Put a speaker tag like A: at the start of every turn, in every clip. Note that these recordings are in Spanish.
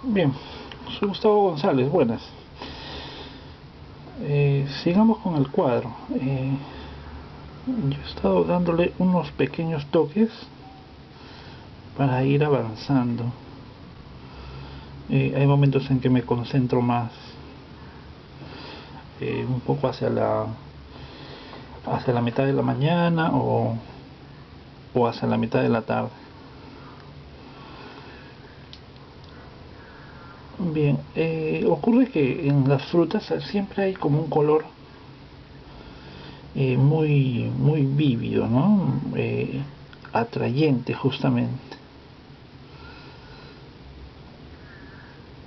A: Bien, soy Gustavo González, buenas. Sigamos con el cuadro. Yo he estado dándole unos pequeños toques para ir avanzando. Hay momentos en que me concentro más, un poco hacia la mitad de la mañana o hacia la mitad de la tarde. Bien, ocurre que en las frutas siempre hay como un color muy vívido, ¿no? Atrayente justamente.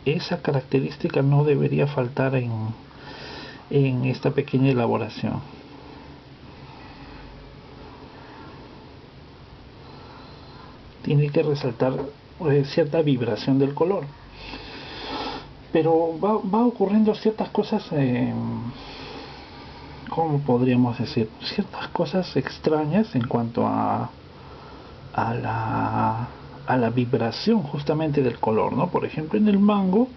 A: Esa característica no debería faltar en esta pequeña elaboración. Tiene que resaltar cierta vibración del color. Pero va ocurriendo ciertas cosas, ¿cómo podríamos decir? Ciertas cosas extrañas en cuanto a la vibración justamente del color, ¿no? Por ejemplo, en el mango,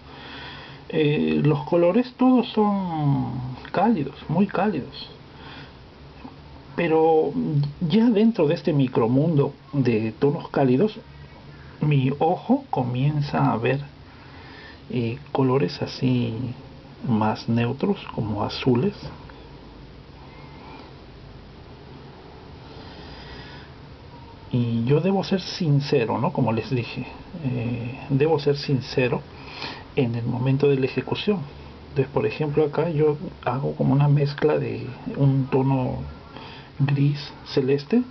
A: los colores todos son cálidos, muy cálidos. Pero ya dentro de este micromundo de tonos cálidos, mi ojo comienza a ver colores así más neutros, como azules. Y yo debo ser sincero, ¿no? Como les dije, debo ser sincero en el momento de la ejecución. Entonces, por ejemplo, acá yo hago como una mezcla de un tono gris celeste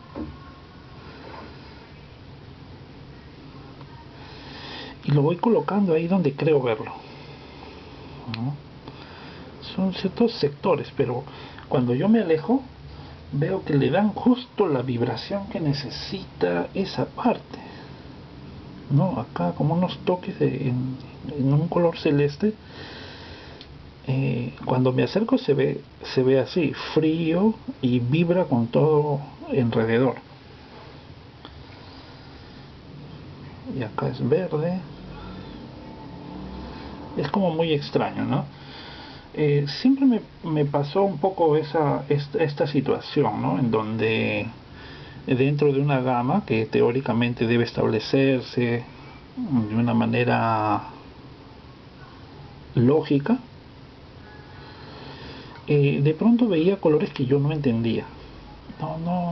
A: y lo voy colocando ahí donde creo verlo, ¿no? Son ciertos sectores, pero cuando yo me alejo veo que le dan justo la vibración que necesita esa parte, ¿no? Acá como unos toques en un color celeste. Cuando me acerco se ve así, frío y vibra con todo alrededor. Y acá es verde. Es como muy extraño, ¿no? Siempre me pasó un poco esta situación, ¿no? En donde dentro de una gama que teóricamente debe establecerse de una manera lógica, de pronto veía colores que yo no entendía.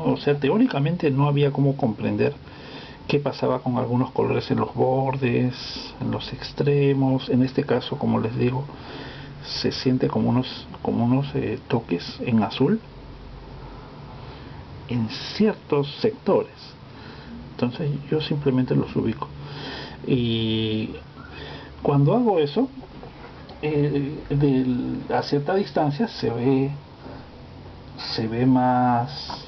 A: O sea, teóricamente no había cómo comprender qué pasaba con algunos colores en los bordes, en los extremos. En este caso, como les digo, se siente como unos toques en azul en ciertos sectores. Entonces yo simplemente los ubico. Y cuando hago eso, a cierta distancia se ve más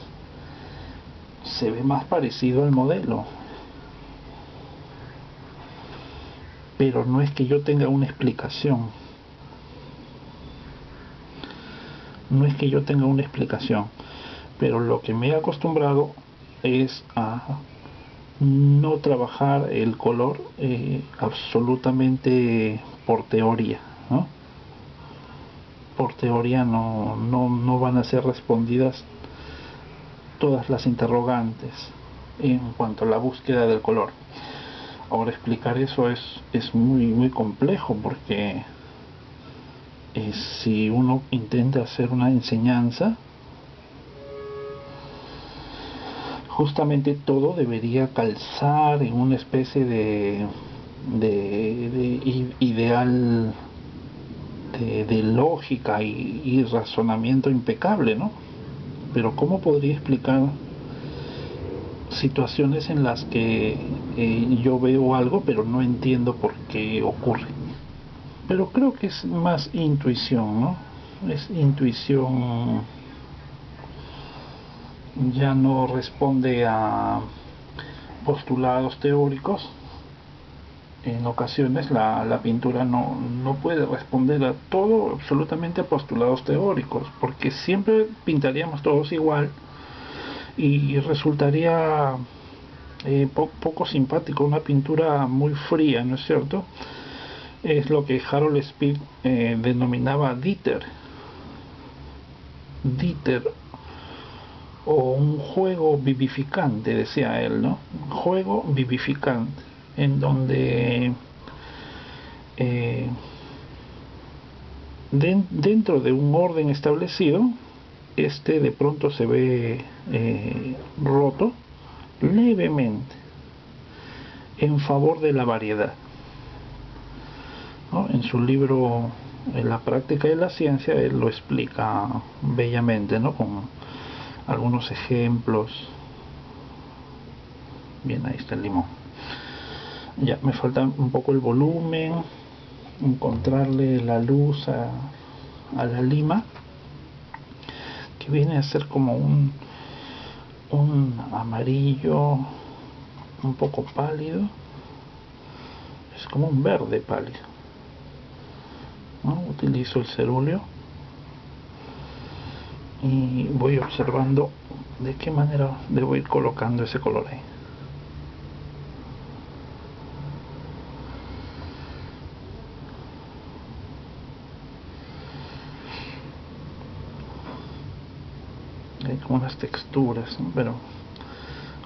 A: se ve más parecido al modelo, pero no es que yo tenga una explicación, no es que yo tenga una explicación, pero lo que me he acostumbrado es a no trabajar el color absolutamente por teoría, ¿no? Por teoría no van a ser respondidas todas las interrogantes en cuanto a la búsqueda del color. Ahora explicar eso es muy complejo porque si uno intenta hacer una enseñanza, justamente todo debería calzar en una especie de ideal de lógica y razonamiento impecable, ¿no? Pero ¿cómo podría explicar situaciones en las que yo veo algo pero no entiendo por qué ocurre? Pero creo que es más intuición, ¿no? Es intuición, ya no responde a postulados teóricos. En ocasiones la pintura no puede responder a todo, absolutamente a postulados teóricos, porque siempre pintaríamos todos igual y resultaría poco simpático, una pintura muy fría, ¿no es cierto? es lo que Harold Speed denominaba Dieter, o un juego vivificante, decía él, ¿no? Un juego vivificante, en donde dentro de un orden establecido, este de pronto se ve roto levemente en favor de la variedad, ¿no? En su libro En la práctica de la ciencia él lo explica bellamente, ¿no? Con algunos ejemplos. Bien, ahí está el limón. Ya, me falta un poco el volumen, encontrarle la luz a la lima, que viene a ser como un amarillo un poco pálido, es como un verde pálido, ¿no? Utilizo el cerúleo y voy observando de qué manera debo ir colocando ese color ahí. Hay como unas texturas, ¿no? Pero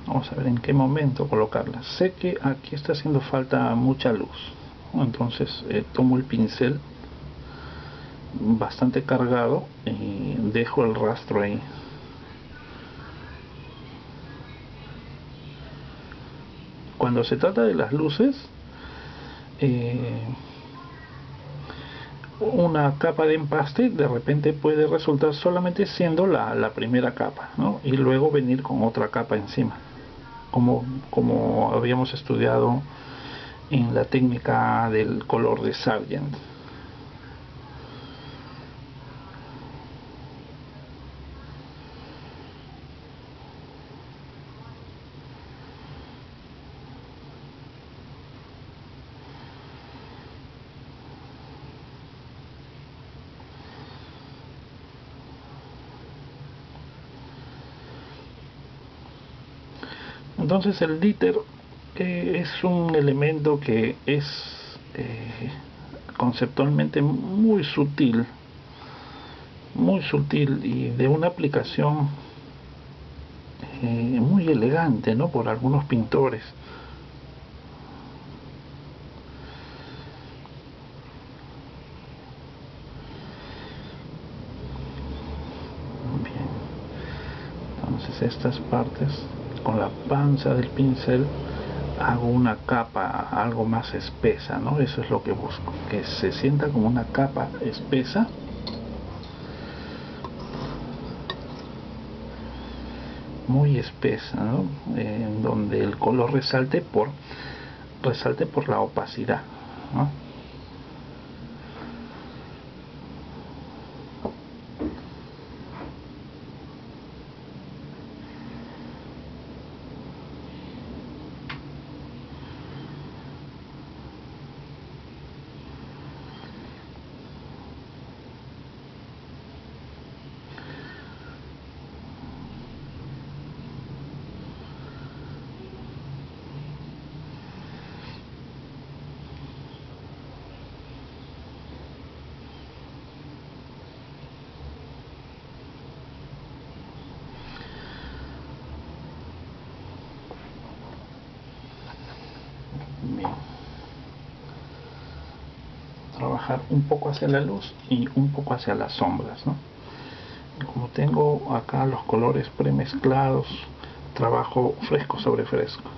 A: vamos a ver en qué momento colocarlas. Sé que aquí está haciendo falta mucha luz, entonces tomo el pincel bastante cargado y dejo el rastro ahí. Cuando se trata de las luces, una capa de empaste de repente puede resultar solamente siendo la primera capa, ¿no? Y luego venir con otra capa encima, como habíamos estudiado en la técnica del color de Sargent. Entonces el díter es un elemento que es conceptualmente muy sutil y de una aplicación muy elegante, ¿no? Por algunos pintores. Bien, entonces estas partes con la panza del pincel hago una capa algo más espesa, ¿no? Eso es lo que busco, que se sienta como una capa espesa, muy espesa, ¿no? En donde el color resalte por la opacidad, ¿no? Bien. Trabajar un poco hacia la luz y un poco hacia las sombras, ¿no? Como tengo acá los colores premezclados, trabajo fresco sobre fresco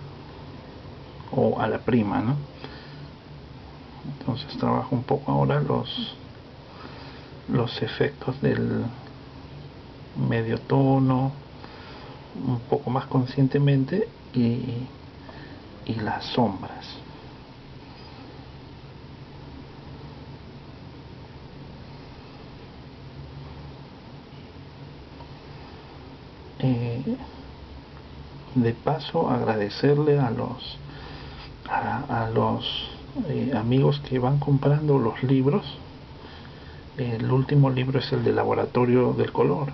A: o a la prima, ¿no? Entonces trabajo un poco ahora los efectos del medio tono un poco más conscientemente y las sombras. De paso agradecerle a los amigos que van comprando los libros. El último libro es el de Laboratorio del Color,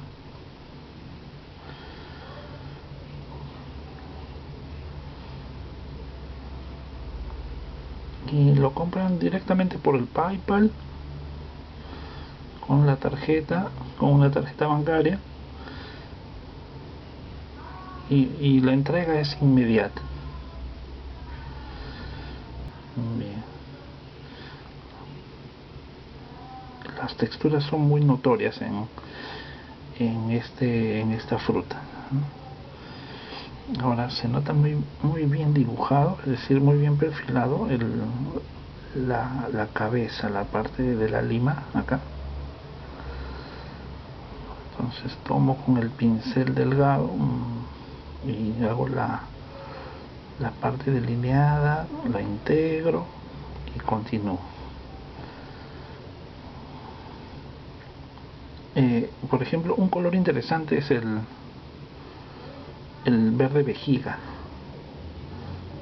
A: y lo compran directamente por el PayPal con la tarjeta, con una tarjeta bancaria, y la entrega es inmediata. Bien. Las texturas son muy notorias en esta fruta, ¿no? Ahora se nota muy bien dibujado, es decir, muy bien perfilado la cabeza, la parte de la lima acá. Entonces tomo con el pincel delgado y hago la parte delineada, la integro y continúo. Por ejemplo, un color interesante es el verde vejiga.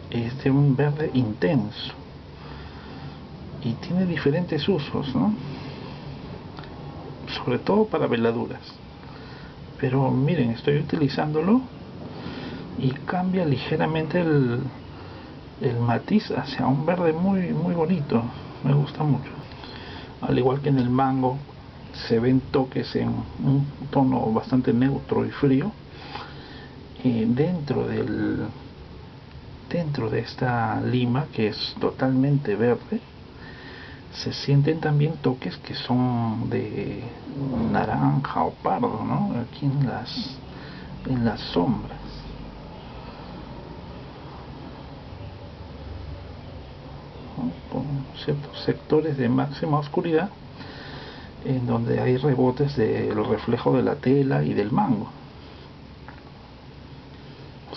A: Es de un verde intenso y tiene diferentes usos, ¿no? Sobre todo para veladuras. Pero miren, estoy utilizándolo y cambia ligeramente el matiz hacia un verde muy bonito. Me gusta mucho. Al igual que en el mango, se ven toques en un tono bastante neutro y frío. Dentro de esta lima, que es totalmente verde, se sienten también toques que son de naranja o pardo, ¿no? Aquí en las sombras. ¿No? Con ciertos sectores de máxima oscuridad en donde hay rebotes del reflejo de la tela y del mango.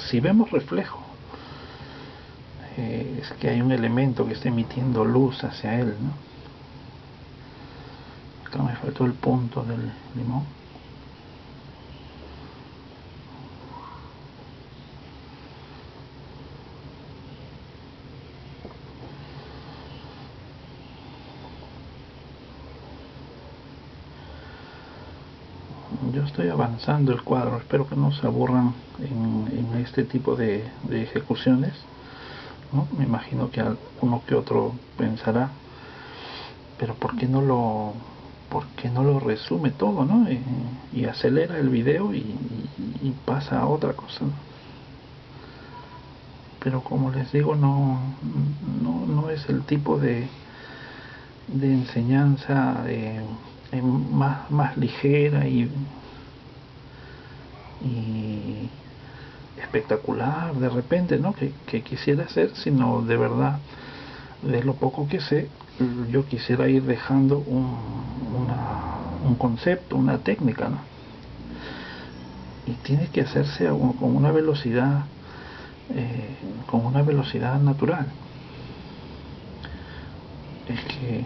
A: Si vemos reflejo, es que hay un elemento que está emitiendo luz hacia él, ¿no? Acá me faltó el punto del limón. Yo estoy avanzando el cuadro, espero que no se aburran en este tipo de ejecuciones, ¿no? Me imagino que uno que otro pensará, pero ¿por qué no lo resume todo, ¿no? Y acelera el video y pasa a otra cosa, ¿no? Pero como les digo, no es el tipo de enseñanza más ligera y espectacular de repente, ¿no? que quisiera hacer, sino de verdad, de lo poco que sé, yo quisiera ir dejando un concepto, una técnica, ¿no? Y tiene que hacerse con una velocidad natural. Es que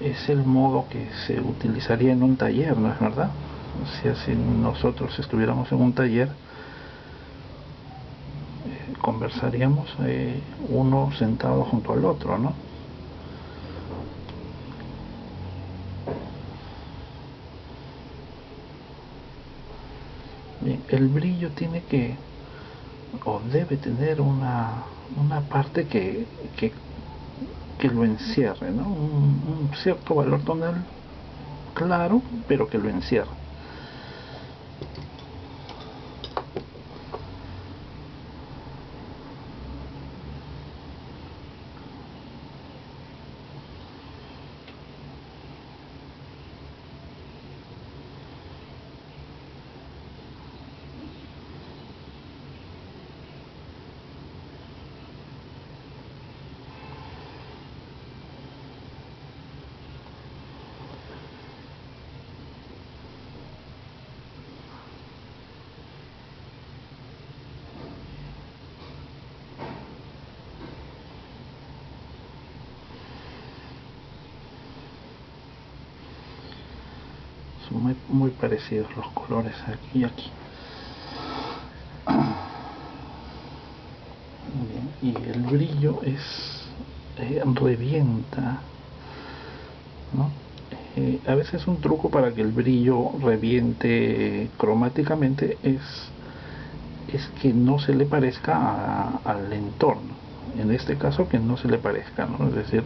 A: es el modo que se utilizaría en un taller, ¿no es verdad? O sea, si nosotros estuviéramos en un taller, conversaríamos uno sentado junto al otro, ¿no? Bien, el brillo tiene que, o debe tener una parte que lo encierre, ¿no? Un cierto valor tonal claro, pero que lo encierre. Son muy parecidos los colores aquí y aquí. Bien, y el brillo revienta, ¿no? A veces un truco para que el brillo reviente cromáticamente es que no se le parezca al entorno. en este caso que no se le parezca, ¿no? Es decir,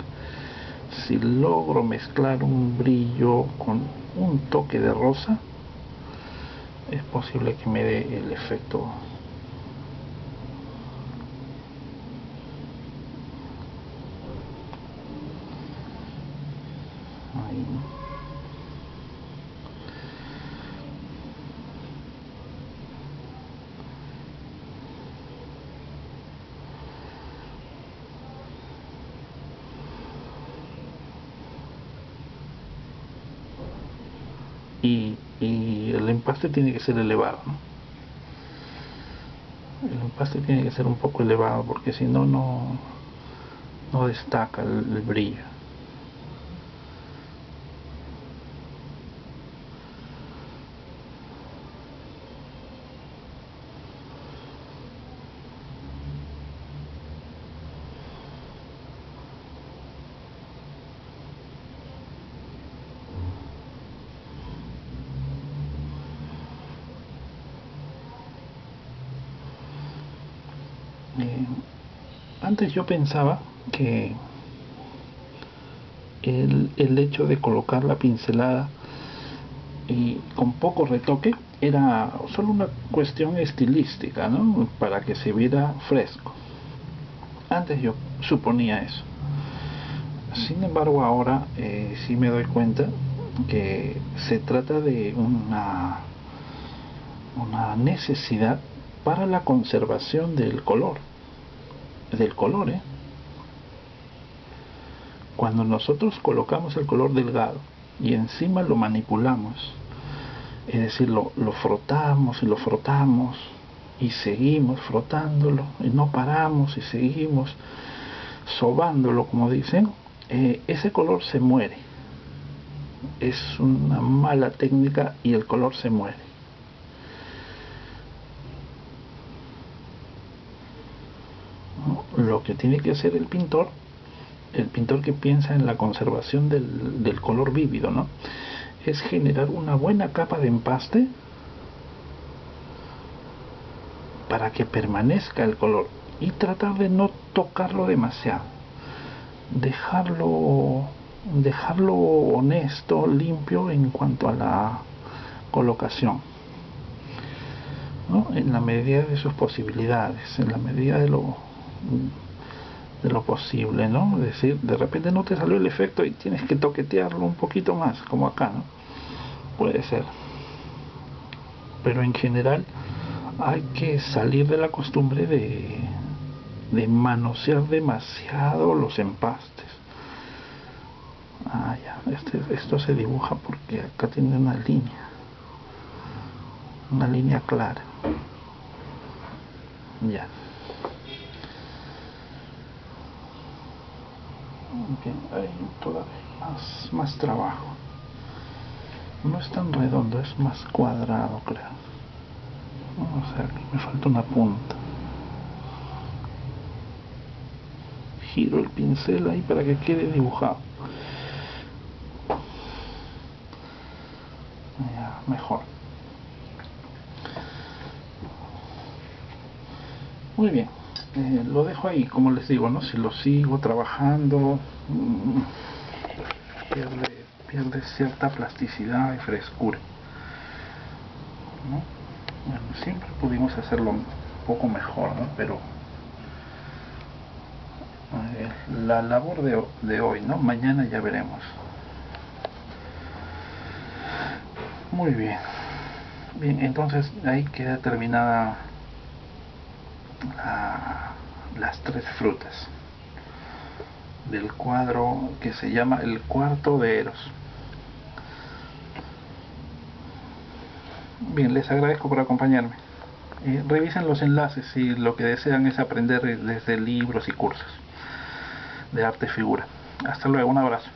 A: si logro mezclar un brillo con un toque de rosa, es posible que me dé el efecto. Ahí. Y el empaste tiene que ser elevado, ¿no? El empaste tiene que ser un poco elevado porque si no, no destaca el brillo. Antes yo pensaba que el hecho de colocar la pincelada y con poco retoque era solo una cuestión estilística, ¿no? Para que se viera fresco. Antes yo suponía eso. Sin embargo, ahora sí me doy cuenta que se trata de una necesidad para la conservación del color. ¿Eh? Cuando nosotros colocamos el color delgado y encima lo manipulamos, es decir, lo frotamos y lo frotamos y seguimos frotándolo y no paramos y seguimos sobándolo, como dicen, ese color se muere. Es una mala técnica y el color se muere. ¿No? Lo que tiene que hacer el pintor que piensa en la conservación del color vívido, ¿no? Es generar una buena capa de empaste para que permanezca el color y tratar de no tocarlo demasiado, dejarlo honesto, limpio en cuanto a la colocación, ¿no? En la medida de sus posibilidades, en la medida de lo posible, ¿no? Es decir, de repente no te salió el efecto y tienes que toquetearlo un poquito más, como acá, ¿no? Puede ser. Pero en general hay que salir de la costumbre de manosear demasiado los empastes. Ah, ya, esto se dibuja porque acá tiene una línea clara. Ya. Bien, hay todavía más trabajo. No es tan redondo, es más cuadrado, creo. O sea, aquí me falta una punta. Giro el pincel ahí para que quede dibujado. Ya, mejor. Muy bien. Lo dejo ahí, como les digo, ¿no? Si lo sigo trabajando, pierde cierta plasticidad y frescura, ¿no? Bueno, siempre pudimos hacerlo un poco mejor, ¿no? Pero la labor de hoy, ¿no? Mañana ya veremos. Muy bien. Bien, entonces ahí queda terminada las tres frutas del cuadro que se llama El cuarto de Eros. Bien, les agradezco por acompañarme. Revisen los enlaces si lo que desean es aprender desde libros y cursos de arte figura. Hasta luego, un abrazo.